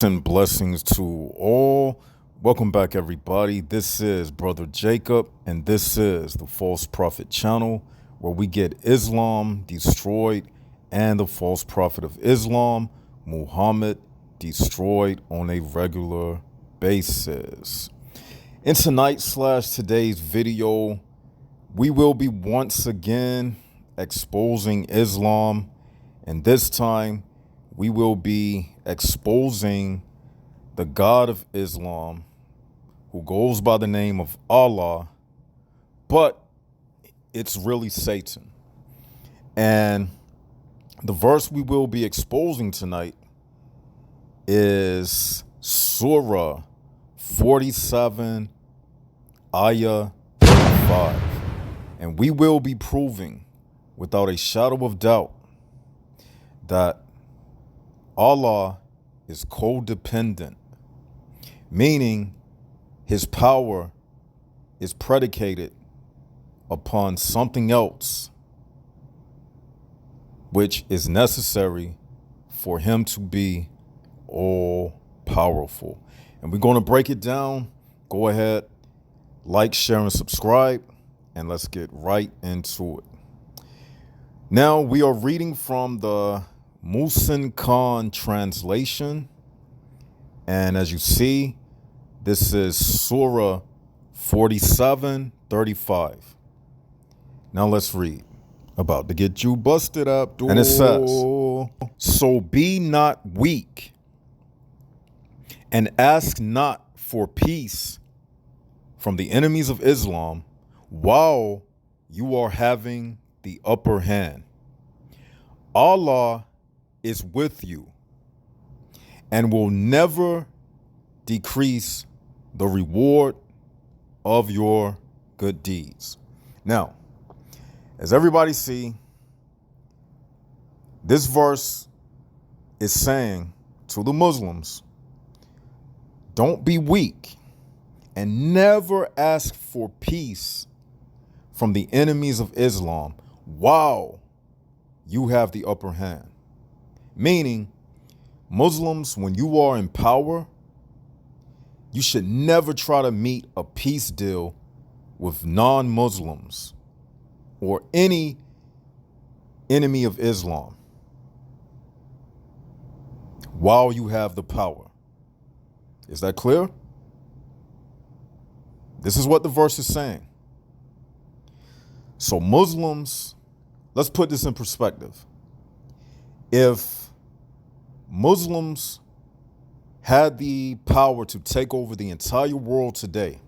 And blessings to all. Welcome back, everybody. This is Brother Jacob, and this is the False Prophet channel, where we get Islam destroyed and the false prophet of Islam, Muhammad, destroyed on a regular basis. In today's video, we will be once again exposing Islam, and this time we will be exposing the God of Islam, who goes by the name of Allah, but it's really Satan. And the verse we will be exposing tonight is Surah 47, Ayah 35. And we will be proving without a shadow of doubt that Allah is codependent, meaning his power is predicated upon something else, which is necessary for him to be all powerful. And we're going to break it down. Go ahead, like, share, and subscribe, and let's get right into it. Now, we are reading from the Musin Khan translation, and as you see, this is Surah 47:35. Now let's read. About to get you busted up. And it says, "So be not weak, and ask not for peace from the enemies of Islam while you are having the upper hand. Allah is with you and will never decrease the reward of your good deeds." Now, as everybody see, this verse is saying to the Muslims, don't be weak and never ask for peace from the enemies of Islam while you have the upper hand. Meaning, Muslims, when you are in power, you should never try to meet a peace deal with non-Muslims or any enemy of Islam while you have the power. Is that clear? This is what the verse is saying. So Muslims, let's put this in perspective. If Muslims had the power to take over the entire world today,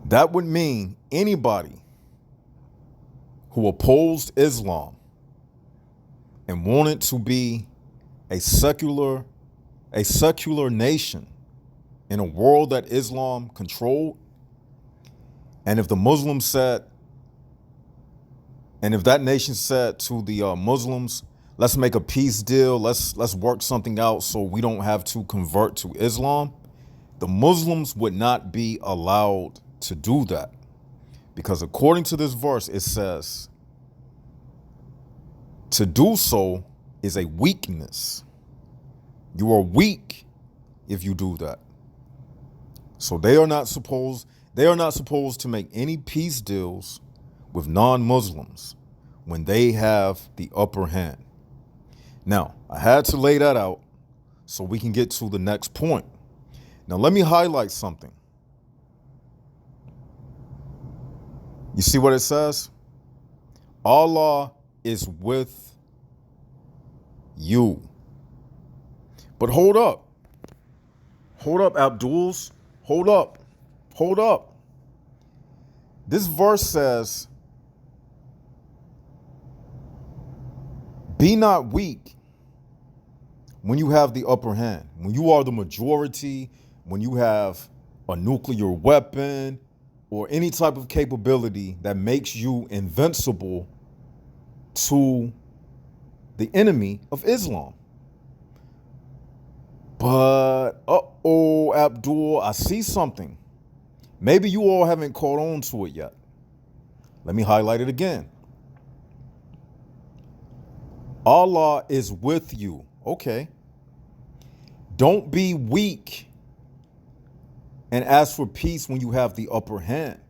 that would mean anybody who opposed Islam and wanted to be a secular nation in a world that Islam controlled, and if the Muslims said, and if that nation said to the Muslims, let's make a peace deal, let's work something out so we don't have to convert to Islam, the Muslims would not be allowed to do that. Because according to this verse, it says, to do so is a weakness. You are weak if you do that. So they are not supposed to make any peace deals with non-Muslims when they have the upper hand. Now, I had to lay that out so we can get to the next point. Now, let me highlight something. You see what it says? Allah is with you. But hold up. Hold up, Abduls. Hold up. Hold up. This verse says, be not weak when you have the upper hand, when you are the majority, when you have a nuclear weapon or any type of capability that makes you invincible to the enemy of Islam. But, Abdul, I see something. Maybe you all haven't caught on to it yet. Let me highlight it again. Allah is with you, Okay. Don't be weak and ask for peace when you have the upper hand.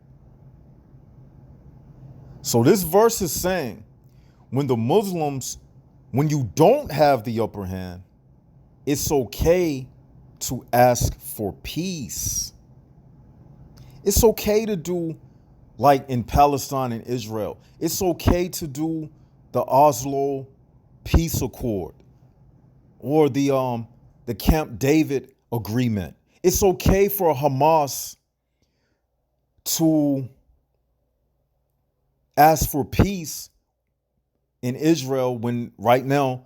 So this verse is saying when when you don't have the upper hand, it's okay to ask for peace. It's okay to do like in Palestine and Israel. It's okay to do the Oslo Peace Accord or the Camp David agreement. It's okay for Hamas to ask for peace in Israel when right now,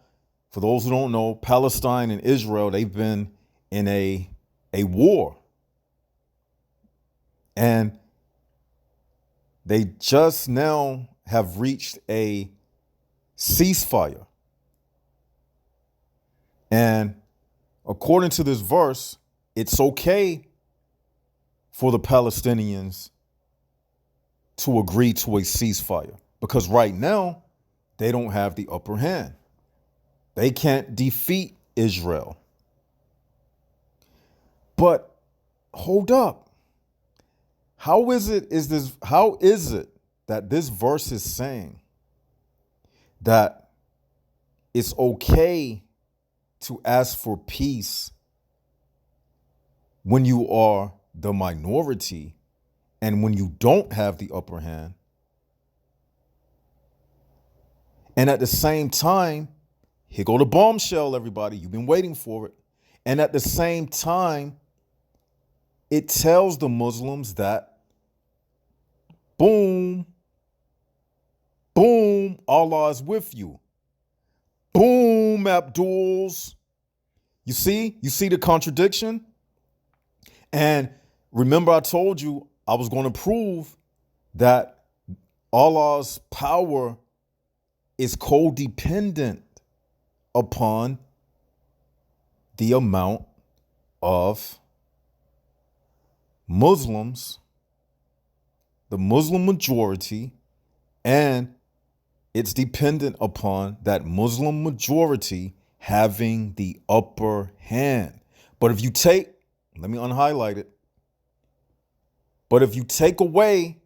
for those who don't know, Palestine and Israel, they've been in a war. And they just now have reached a ceasefire. And according to this verse, it's okay for the Palestinians to agree to a ceasefire because right now they don't have the upper hand. They can't defeat Israel. But hold up. How is it that this verse is saying that it's okay to ask for peace when you are the minority and when you don't have the upper hand? And at the same time, here go the bombshell, everybody. You've been waiting for it. And at the same time, it tells the Muslims that boom, boom, Allah is with you. Boom, Abduls. You see the contradiction? And remember, I told you I was going to prove that Allah's power is codependent upon the amount of Muslims, the Muslim majority, and it's dependent upon that Muslim majority having the upper hand. But if you let me unhighlight it. But if you take away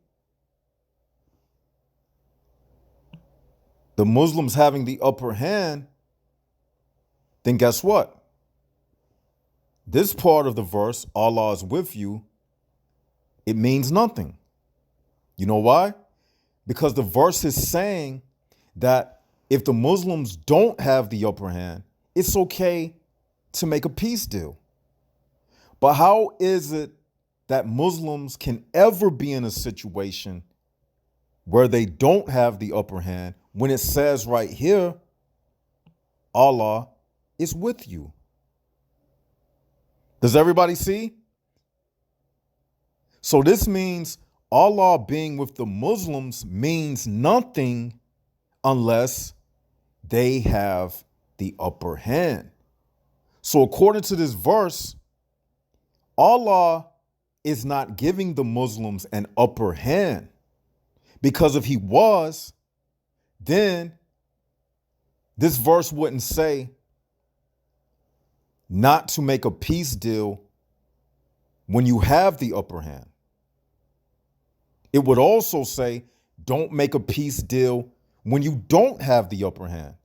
the Muslims having the upper hand, then guess what? This part of the verse, Allah is with you, it means nothing. You know why? Because the verse is saying that if the Muslims don't have the upper hand, it's okay to make a peace deal. But how is it that Muslims can ever be in a situation where they don't have the upper hand when it says right here, Allah is with you? Does everybody see? So this means Allah being with the Muslims means nothing unless they have the upper hand. So according to this verse, Allah is not giving the Muslims an upper hand, because if he was, then this verse wouldn't say not to make a peace deal when you have the upper hand. It would also say don't make a peace deal when you don't have the upper hand.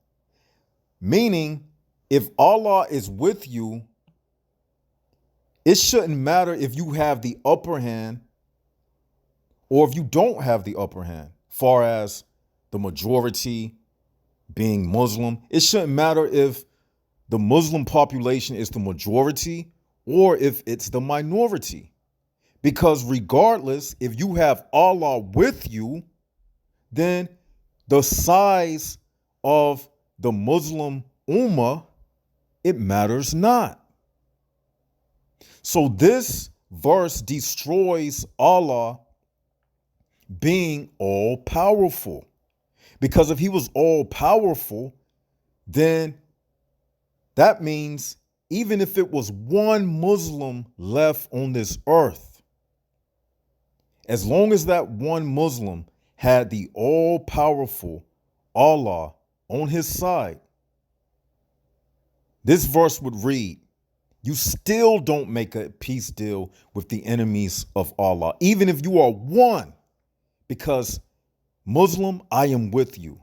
Meaning, if Allah is with you, it shouldn't matter if you have the upper hand or if you don't have the upper hand, far as the majority being Muslim. It shouldn't matter if the Muslim population is the majority or if it's the minority. Because regardless, if you have Allah with you, then the size of the Muslim ummah, it matters not. So this verse destroys Allah being all powerful. Because if he was all powerful, then that means even if it was one Muslim left on this earth, as long as that one Muslim had the all-powerful Allah on his side, This verse would read, you still don't make a peace deal with the enemies of Allah, even if you are one, because Muslim, I am with you.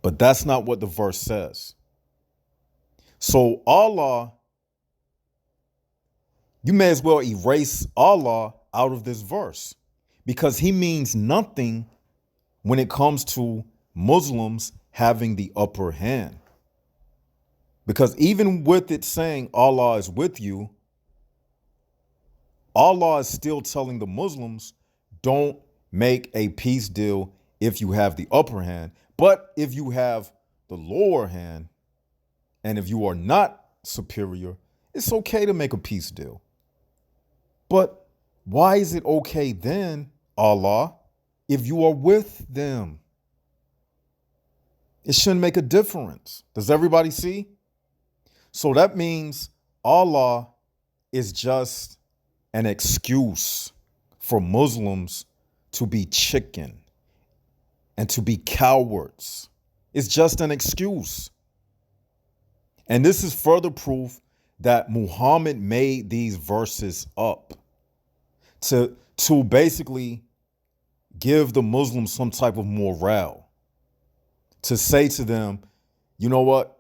But that's not what the verse says. So Allah, you may as well erase Allah out of this verse because he means nothing when it comes to Muslims having the upper hand. Because even with it saying Allah is with you, Allah is still telling the Muslims, don't make a peace deal if you have the upper hand. But if you have the lower hand, and if you are not superior, it's okay to make a peace deal. But why is it okay then, Allah, if you are with them? It shouldn't make a difference. Does everybody see? So that means Allah is just an excuse for Muslims to be chicken and to be cowards. It's just an excuse. And this is further proof that Muhammad made these verses up to basically give the Muslims some type of morale, to say to them, you know what?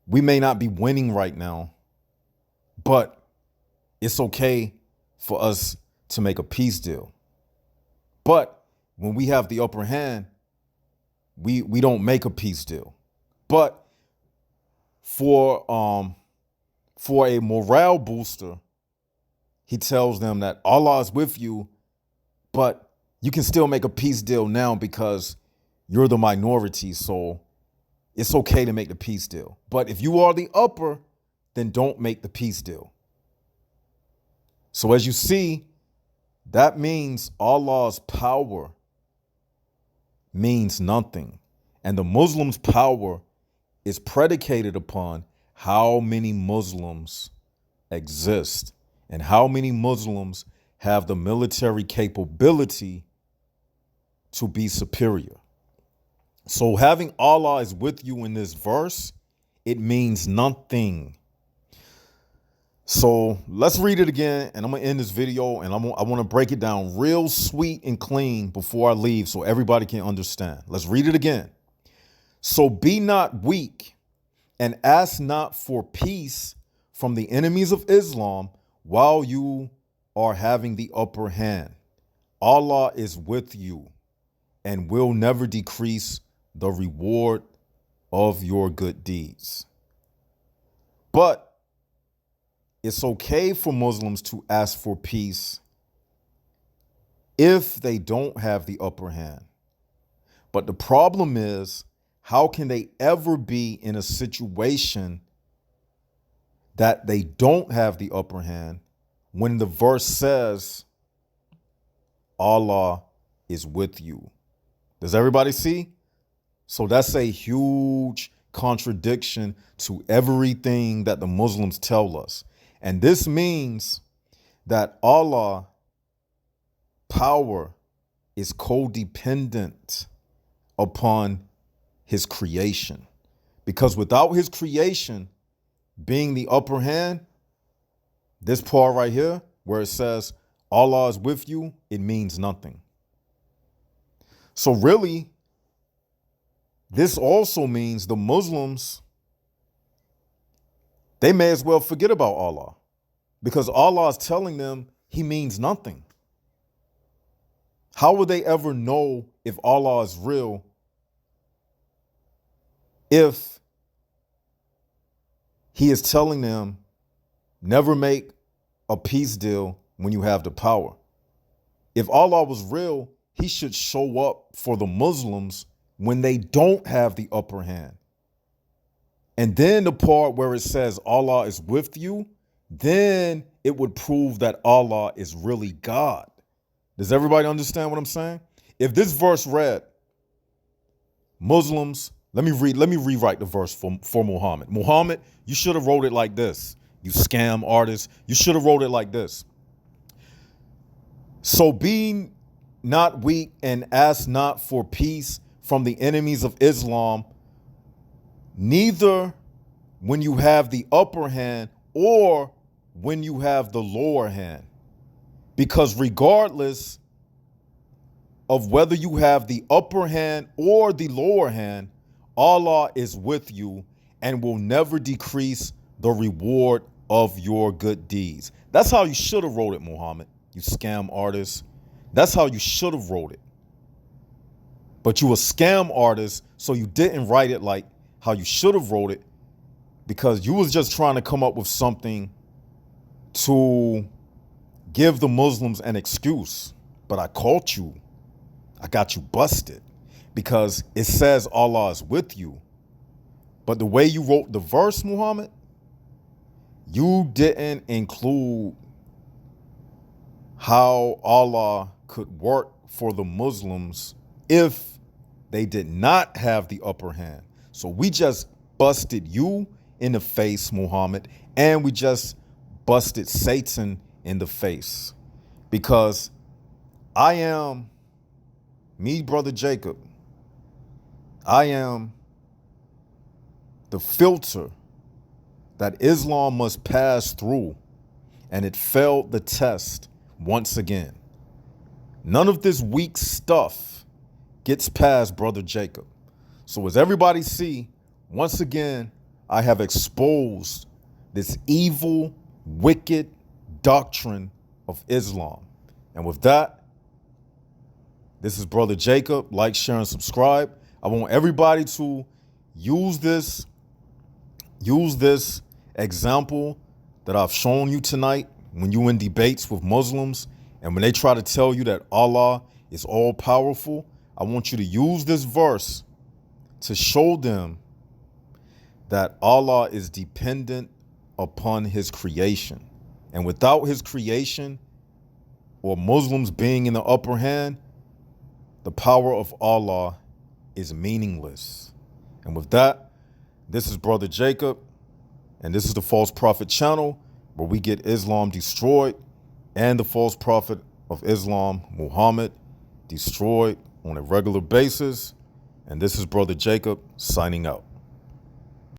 We may not be winning right now, but it's okay for us to make a peace deal. But when we have the upper hand, we don't make a peace deal. But for a morale booster, he tells them that Allah is with you, but you can still make a peace deal now because you're the minority, so it's okay to make the peace deal. But if you are the upper, then don't make the peace deal. So as you see, that means Allah's power means nothing. And the Muslims' power is predicated upon how many Muslims exist and how many Muslims have the military capability to be superior. So having Allah is with you in this verse, it means nothing. So let's read it again, and I'm going to end this video, and I want to break it down real sweet and clean before I leave so everybody can understand. Let's read it again. So be not weak and ask not for peace from the enemies of Islam while you are having the upper hand. Allah is with you and will never decrease the reward of your good deeds. But it's okay for Muslims to ask for peace if they don't have the upper hand. But the problem is, how can they ever be in a situation that they don't have the upper hand when the verse says Allah is with you? Does everybody see? So that's a huge contradiction to everything that the Muslims tell us. And this means that Allah's power is codependent upon his creation. Because without his creation being the upper hand, this part right here where it says Allah is with you, it means nothing. So really, this also means the Muslims, they may as well forget about Allah because Allah is telling them he means nothing. How would they ever know if Allah is real if he is telling them never make a peace deal when you have the power? If Allah was real, he should show up for the Muslims when they don't have the upper hand. And then the part where it says Allah is with you, then it would prove that Allah is really God. Does everybody understand what I'm saying? If this verse read, Muslims, let me rewrite the verse for Muhammad. Muhammad, you should have wrote it like this. You scam artist, you should have wrote it like this. So be not weak and ask not for peace from the enemies of Islam neither when you have the upper hand or when you have the lower hand. Because regardless of whether you have the upper hand or the lower hand, Allah is with you and will never decrease the reward of your good deeds. That's how you should have wrote it, Muhammad, you scam artist. That's how you should have wrote it. But you a scam artist, so you didn't write it like how you should have wrote it, because you was just trying to come up with something to give the Muslims an excuse. But I caught you. I got you busted because it says Allah is with you. But the way you wrote the verse, Muhammad, you didn't include how Allah could work for the Muslims if they did not have the upper hand. So we just busted you in the face, Muhammad, and we just busted Satan in the face. Because I am, me, Brother Jacob, I am the filter that Islam must pass through, and it failed the test once again. None of this weak stuff gets past Brother Jacob. So as everybody see, once again, I have exposed this evil, wicked doctrine of Islam. And with that, this is Brother Jacob. Like, share, and subscribe. I want everybody to use this example that I've shown you tonight when you're in debates with Muslims and when they try to tell you that Allah is all powerful. I want you to use this verse to show them that Allah is dependent upon his creation. And without his creation, or Muslims being in the upper hand, the power of Allah is meaningless. And with that, this is Brother Jacob, and this is the False Prophet channel, where we get Islam destroyed and the false prophet of Islam, Muhammad, destroyed on a regular basis. And this is Brother Jacob signing out.